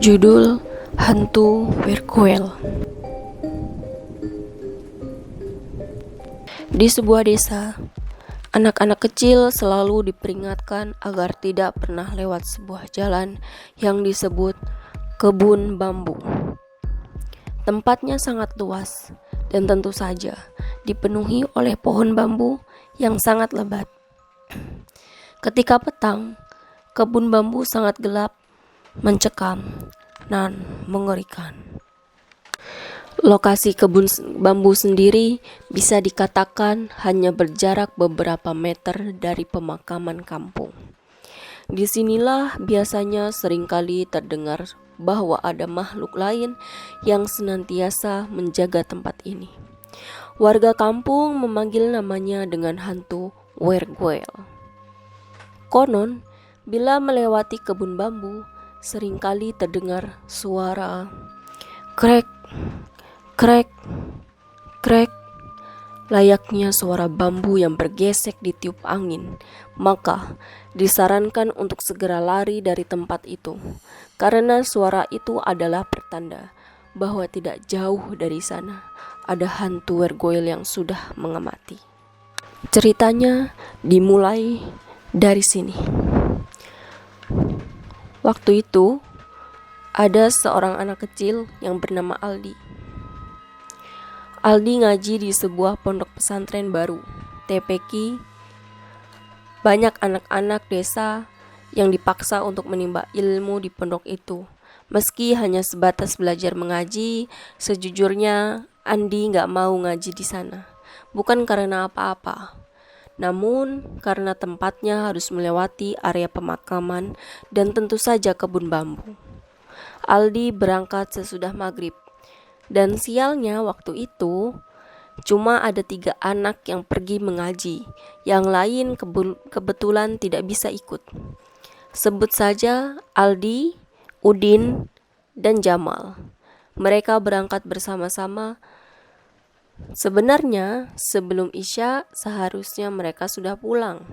Judul Hantu Werkwell. Di sebuah desa, anak-anak kecil selalu diperingatkan agar tidak pernah lewat sebuah jalan yang disebut kebun bambu. Tempatnya sangat luas dan tentu saja dipenuhi oleh pohon bambu yang sangat lebat. Ketika petang, kebun bambu sangat gelap, mencekam, dan mengerikan. Lokasi kebun bambu sendiri bisa dikatakan hanya berjarak beberapa meter dari pemakaman kampung. Disinilah biasanya seringkali terdengar bahwa ada makhluk lain yang senantiasa menjaga tempat ini. Warga kampung memanggil namanya dengan hantu Werkwell. Konon, bila melewati kebun bambu, seringkali terdengar suara krek, krek, krek, layaknya suara bambu yang bergesek ditiup angin. Maka disarankan untuk segera lari dari tempat itu, karena suara itu adalah pertanda bahwa tidak jauh dari sana ada hantu Werkwell yang sudah mengamati. Ceritanya dimulai dari sini. Waktu itu, ada seorang anak kecil yang bernama Aldi. Aldi ngaji di sebuah pondok pesantren baru, TPQ. Banyak anak-anak desa yang dipaksa untuk menimba ilmu di pondok itu. Meski hanya sebatas belajar mengaji, sejujurnya Andi gak mau ngaji di sana. Bukan karena apa-apa, namun karena tempatnya harus melewati area pemakaman dan tentu saja kebun bambu. Aldi berangkat sesudah maghrib, dan sialnya waktu itu cuma ada 3 anak yang pergi mengaji, yang lain kebetulan tidak bisa ikut. Sebut saja Aldi, Udin, dan Jamal. Mereka berangkat bersama-sama. Sebenarnya sebelum Isya seharusnya mereka sudah pulang.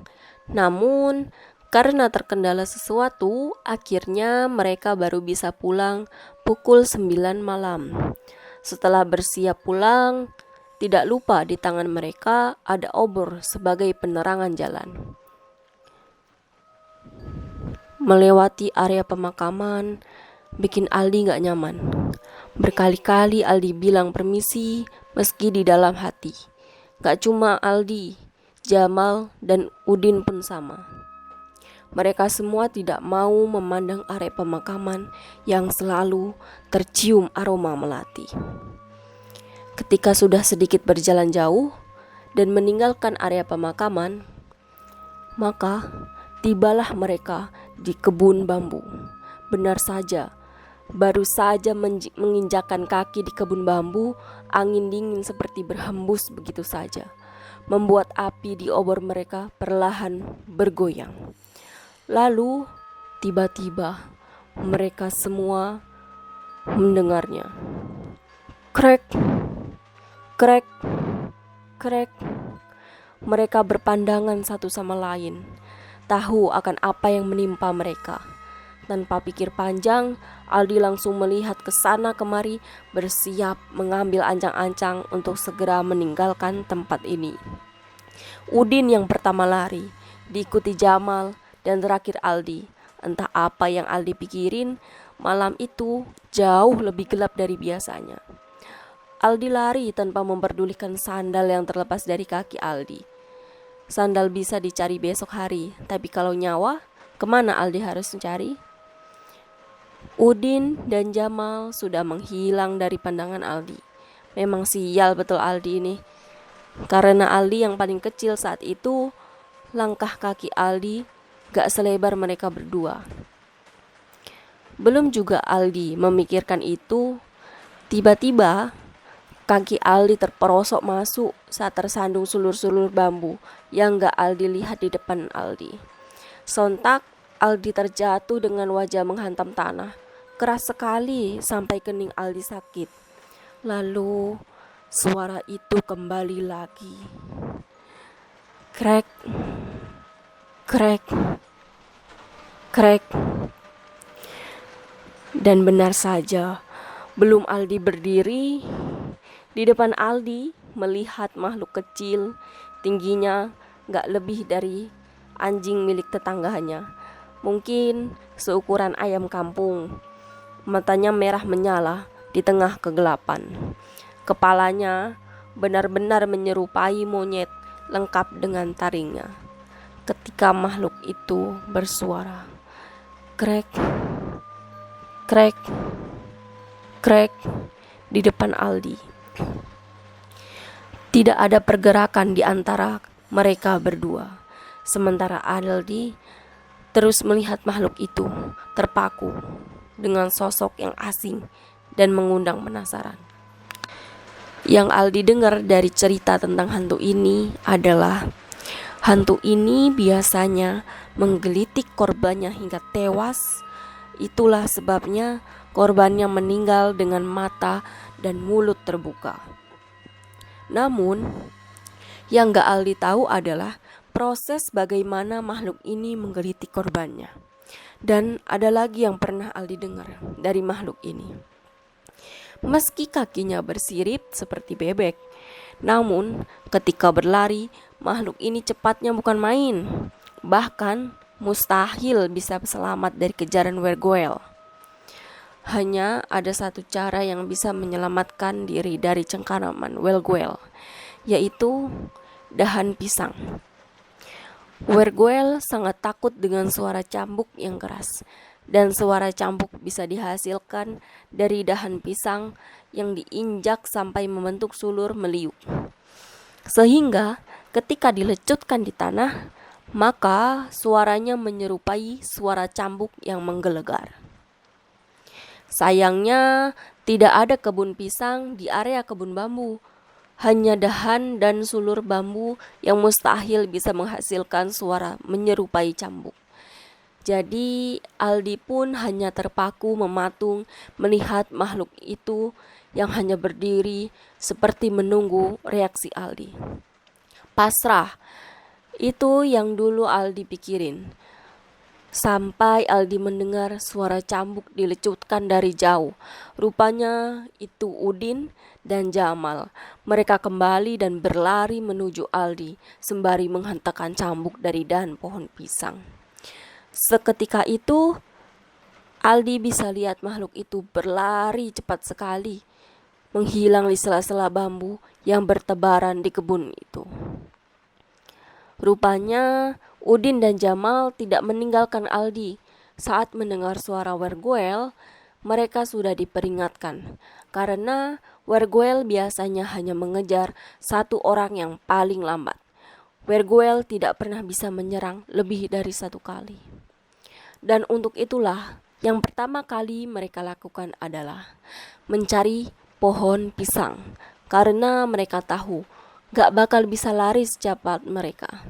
Namun karena terkendala sesuatu, akhirnya mereka baru bisa pulang pukul 9 malam. Setelah bersiap pulang, tidak lupa di tangan mereka ada obor sebagai penerangan jalan. Melewati area pemakaman bikin Aldi gak nyaman. Berkali-kali Aldi bilang permisi meski di dalam hati. Gak cuma Aldi, Jamal dan Udin pun sama. Mereka semua tidak mau memandang area pemakaman yang selalu tercium aroma melati. Ketika sudah sedikit berjalan jauh dan meninggalkan area pemakaman, maka tibalah mereka di kebun bambu. Benar saja, baru saja menginjakkan kaki di kebun bambu, angin dingin seperti berhembus begitu saja, membuat api di obor mereka perlahan bergoyang. Lalu tiba-tiba mereka semua mendengarnya. Krek, krek, krek. Mereka berpandangan satu sama lain, tahu akan apa yang menimpa mereka. Tanpa pikir panjang, Aldi langsung melihat ke sana kemari, bersiap mengambil ancang-ancang untuk segera meninggalkan tempat ini. Udin yang pertama lari, diikuti Jamal, dan terakhir Aldi. Entah apa yang Aldi pikirin, malam itu jauh lebih gelap dari biasanya. Aldi lari tanpa memperdulikan sandal yang terlepas dari kaki Aldi. Sandal bisa dicari besok hari, tapi kalau nyawa, kemana Aldi harus mencari? Udin dan Jamal sudah menghilang dari pandangan Aldi. Memang sial betul Aldi ini. Karena Aldi yang paling kecil saat itu, langkah kaki Aldi gak selebar mereka berdua. Belum juga Aldi memikirkan itu, tiba-tiba kaki Aldi terperosok masuk saat tersandung sulur-sulur bambu yang gak Aldi lihat di depan Aldi. Sontak Aldi terjatuh dengan wajah menghantam tanah. Keras sekali sampai kening Aldi sakit. Lalu suara itu kembali lagi. Krek, krek, krek. Dan benar saja, belum Aldi berdiri, di depan Aldi melihat makhluk kecil, tingginya gak lebih dari anjing milik tetangganya. Mungkin seukuran ayam kampung. Matanya merah menyala di tengah kegelapan. Kepalanya benar-benar menyerupai monyet lengkap dengan taringnya. Ketika makhluk itu bersuara, krek, krek, krek di depan Aldi. Tidak ada pergerakan di antara mereka berdua. Sementara Aldi terus melihat makhluk itu terpaku dengan sosok yang asing dan mengundang penasaran. Yang Aldi dengar dari cerita tentang hantu ini adalah hantu ini biasanya menggelitik korbannya hingga tewas. Itulah sebabnya korbannya meninggal dengan mata dan mulut terbuka. Namun, yang gak Aldi tahu adalah proses bagaimana makhluk ini menggelitik korbannya. Dan ada lagi yang pernah Aldi dengar dari makhluk ini. Meski kakinya bersirip seperti bebek, namun ketika berlari, makhluk ini cepatnya bukan main. Bahkan mustahil bisa selamat dari kejaran Wergoel. Hanya ada satu cara yang bisa menyelamatkan diri dari cengkeraman Wergoel, yaitu dahan pisang. Wergoel sangat takut dengan suara cambuk yang keras, dan suara cambuk bisa dihasilkan dari dahan pisang yang diinjak sampai membentuk sulur meliuk. Sehingga ketika dilecutkan di tanah, maka suaranya menyerupai suara cambuk yang menggelegar. Sayangnya tidak ada kebun pisang di area kebun bambu. Hanya dahan dan sulur bambu yang mustahil bisa menghasilkan suara menyerupai cambuk. Jadi Aldi pun hanya terpaku mematung melihat makhluk itu yang hanya berdiri seperti menunggu reaksi Aldi. Pasrah, itu yang dulu Aldi pikirin. Sampai Aldi mendengar suara cambuk dilecutkan dari jauh. Rupanya itu Udin dan Jamal. Mereka kembali dan berlari menuju Aldi sembari menghentakkan cambuk dari dahan pohon pisang. Seketika itu Aldi bisa lihat makhluk itu berlari cepat sekali, menghilang di sela-sela bambu yang bertebaran di kebun itu. Rupanya Udin dan Jamal tidak meninggalkan Aldi. Saat mendengar suara Wergoel, mereka sudah diperingatkan. Karena Wergoel biasanya hanya mengejar satu orang yang paling lambat. Wergoel tidak pernah bisa menyerang lebih dari satu kali. Dan untuk itulah, yang pertama kali mereka lakukan adalah mencari pohon pisang. Karena mereka tahu gak bakal bisa lari secepat mereka.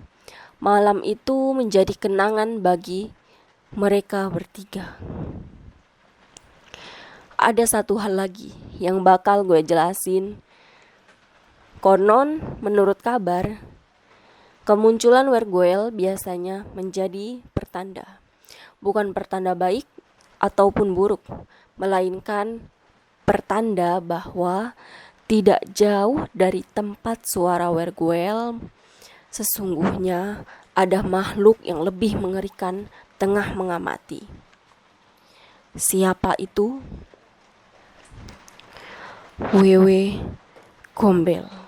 Malam itu menjadi kenangan bagi mereka bertiga. Ada satu hal lagi yang bakal gue jelasin. Konon, menurut kabar, kemunculan Wergoel biasanya menjadi pertanda. Bukan pertanda baik ataupun buruk, melainkan pertanda bahwa tidak jauh dari tempat suara Wergoel sesungguhnya ada makhluk yang lebih mengerikan tengah mengamati. Siapa itu? Wewe Gombel.